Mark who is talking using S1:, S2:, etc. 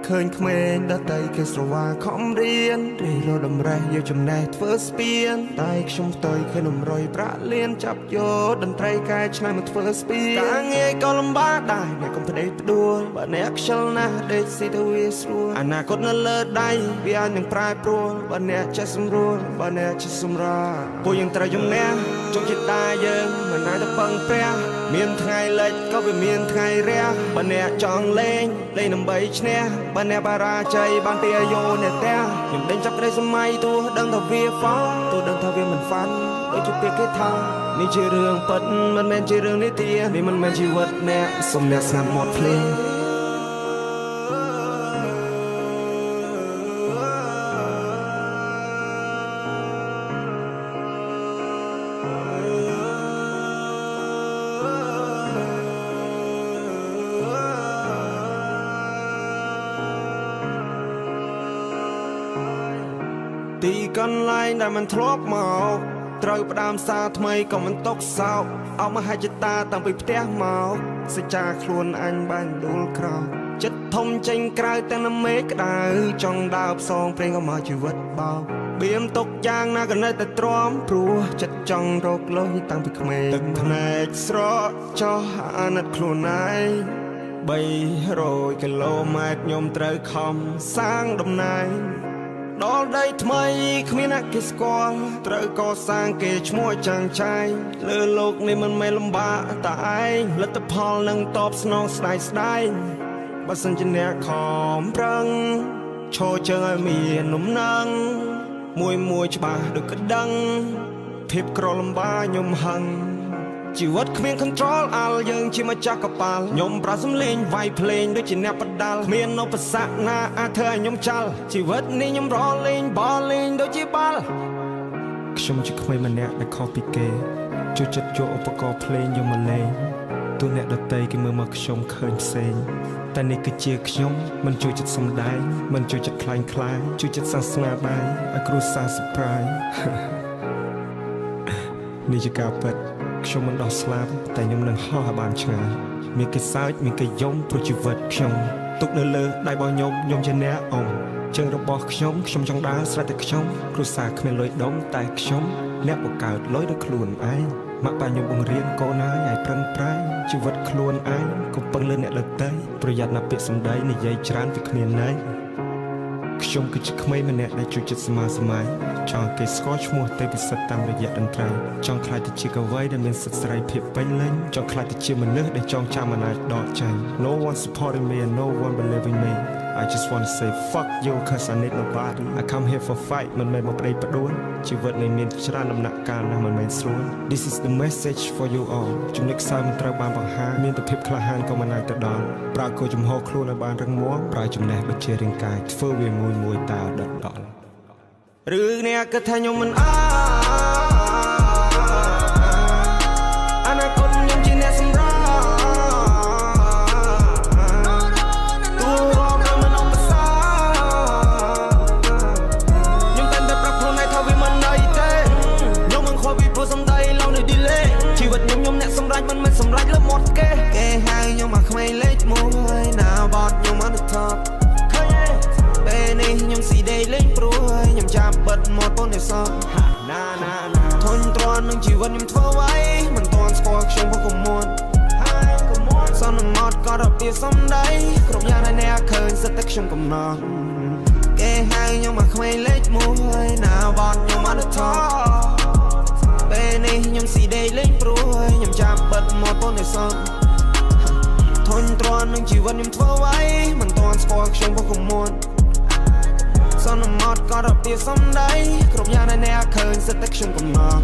S1: ឃើញក្មេងដតៃគេស្រវាខំរៀនរីរដំរេះយកចំណេះធ្វើស្ពានតែខ្ញុំផ្ទុយឃើញនំរយប្រាក់លៀនចាប់យកតន្ត្រីកែច្នៃមកធ្វើស្ពានការងារក៏លំបាកដែរអ្នកកុំផ្ដេកផ្ដួលបើអ្នកខ្ជិលណាស់ដេកស៊ីទៅវាស្រួលអនាគតនៅលើដៃវាអាចនឹងប្រែប្រួលបើអ្នកចេះសម្រួលបើអ្នកចេះសម្រាពួកយើងត្រូវជំនះជោគជតាយើងមិនអាចទៅពឹងព្រះមានថ្ងៃលិចក៏វាមានថ្ងៃរះបើអ្នកចង់លេងដើម្បីឈ្នះបើអ្នកបារាជ័យបានពីអាយុអ្នកផ្ទះខ្ញុំដេញចាប់ក្តីសម័យទោះដឹងថាវាហ្វល់ទោះដឹងថាវាមិនហ្វាន់ដូចជាពាក្យគេថានេះជារឿងពិតមិនមែនជារឿងនិទាននេះមិនមែនជីវិតអ្នកសុំអ្នកស្ងាត់មាត់ភ្លេងទីកន្លែងដែលมันធ្លាប់មកត្រូវផ្ដើមសារថ្មីក៏មិនຕົកសោកអស់មហិច្ឆតាតាំងពីផ្ទះមកសច្ចាខ្លួនអញបានដួលក្រោកចិត្តធំចេញក្រៅទាំងនៅមេឃក្តៅចង់ដើរផ្សងព្រេងក៏មកជីវិតបោកបៀមទុកយ៉ាងណាក៏នៅតែទ្រាំព្រោះចិត្តចង់រកលុយតាំងពីក្មេងទឹកភ្នែកស្រកចោះអាណិតខ្លួនឯង300គីឡូម៉ែត្រខ្ញុំត្រូវខំសាងតំណែងដល់ដីថ្មីគ្មានអ្នកគេស្គាល់ត្រូវកសាងគេឈ្មោះចាំងចែងលើលោកនេះមិនមែនលំបាកតែឯងលទ្ធផលនឹងតបស្នងស្ដាយស្ដាយបើសិនជាអ្នកខំប្រឹងឈរជើងឲ្យមាននំណឹងមួយច្បាស់ដូចក្តឹងភាពក្រលំបាកខ្ញុំហឹងជីវិតគ្មាន control អាល់យើងជាម្ចាស់កប៉ាល់ខ្ញុំប្រាសំលេងវាយភ្លេងដូចជាអ្នកបដាល់គ្មានឧបសគ្គណាអាចធ្វើឲ្យខ្ញុំចាល់ជីវិតនេះខ្ញុំរលេងបលលេងដូចជាបាល់ខ្ញុំជាក្មេងម្នាក់ដែលខុសពីគេជួយចិត្តយកឧបករណ៍ភ្លេងយកមកលេងទោះអ្នកដទៃគេមើលមកខ្ញុំឃើញផ្សេងតែនេះគឺជាខ្ញុំមិនជួយចិត្តសំដែងមិនជួយចិត្តខ្លាញ់ខ្លាយជួយចិត្តសាសនាបាយឲ្យគ្រួសារ surprise នេះជាការពិតខ្ញុំមិនដោះស្លាប់តែខ្ញុំនឹងហោះឲ្យបានឆ្ងាយមានគេសើចមានគេយំព្រោះជីវិតខ្ញុំទុកនៅលើដៃរបស់ខ្ញុំជាអ្នកអ៊ំជើងរបស់ខ្ញុំចង់ដើរស្រេចតែខ្ញុំគ្រួសារគ្មានលុយដុំតែខ្ញុំអ្នកបង្កើតលុយដោយខ្លួនឯងម៉ាក់ប៉ាខ្ញុំបង្រៀនកូនឲ្យប្រឹងប្រែងជីវិតខ្លួនឯងកុំពឹងលើអ្នកដទៃប្រយ័ត្នណាពាក្យសម្ដីនិយាយច្រើនវាគ្មានន័យខ្ញុំគឺជាក្មេងម្នាក់ដែលជួយចិត្តសមាសម័យចង់គេស្គាល់ឈ្មោះទេពសិទ្ធតាមរយៈតន្ត្រីចង់ខ្លាចទៅជាកវីដែលមានសិទ្ធិសេរីភាពពេញលេញចង់ខ្លាចទៅជាមនុស្សដែលចងចាំមិនអាចដកចេញ No one supporting me and no one believing me I just want to say fuck you cause I need nobody I come here for fight មិនមែនមកប្តីផ្ដួលជីវិតនេះមានច្រើនដំណាក់កាលណាស់មិនមែនស្រួល This is the message for you all ចំណុចខ្សោយមិនត្រូវបានបង្ហាញមានតែភាពក្លាហានក៏មិនអាចទៅដល់ប្រើគោចំហខ្លួនឲ្យបានរឹងមាំប្រើចំណេះដូចជារាងកាយធ្វើវាមួយតើដដល់ឬអ្នកគិតថាខ្ញុំមិនអនាគតខ្ញុំជាអ្នកសម្រាប់មិនមែនសម្រេចលើមាត់គេហៅខ្ញុំមកក្មេងលេខ1ណាបតខ្ញុំអត់ថប់ឃើញទេពេលនេះខ្ញុំស៊ីដេកលេងព្រួយខ្ញុំចាប់បិទមាត់ប៉ុននេះសោះណាធុញទ្រាន់នឹងជីវិតខ្ញុំធ្វើអ្វីមិនទាន់ស្គាល់ខ្ញុំពុកកុំមួនសន្មត់ក៏របៀបសំដីគ្រប់យ៉ាងដែលអ្នកឃើញសិតតែខ្ញុំកំណត់គេហៅខ្ញុំមកក្មេងលេខ1ណាបតខ្ញុំអត់ថប់ពេលនេះខ្ញុំស៊ីដេកលេងព្រួយខ្ញុំចាប់បិទមាត់ប៉ុននេះសោះធុញទ្រាន់នឹងជីវិតខ្ញុំធ្វើអ្វីមិនទាន់ស្គាល់ខ្ញុំពុកកុំមួនសន្មត់ក៏របៀបសំដីគ្រប់យ៉ាងដែលអ្នកឃើញសិតតែខ្ញុំកំណត់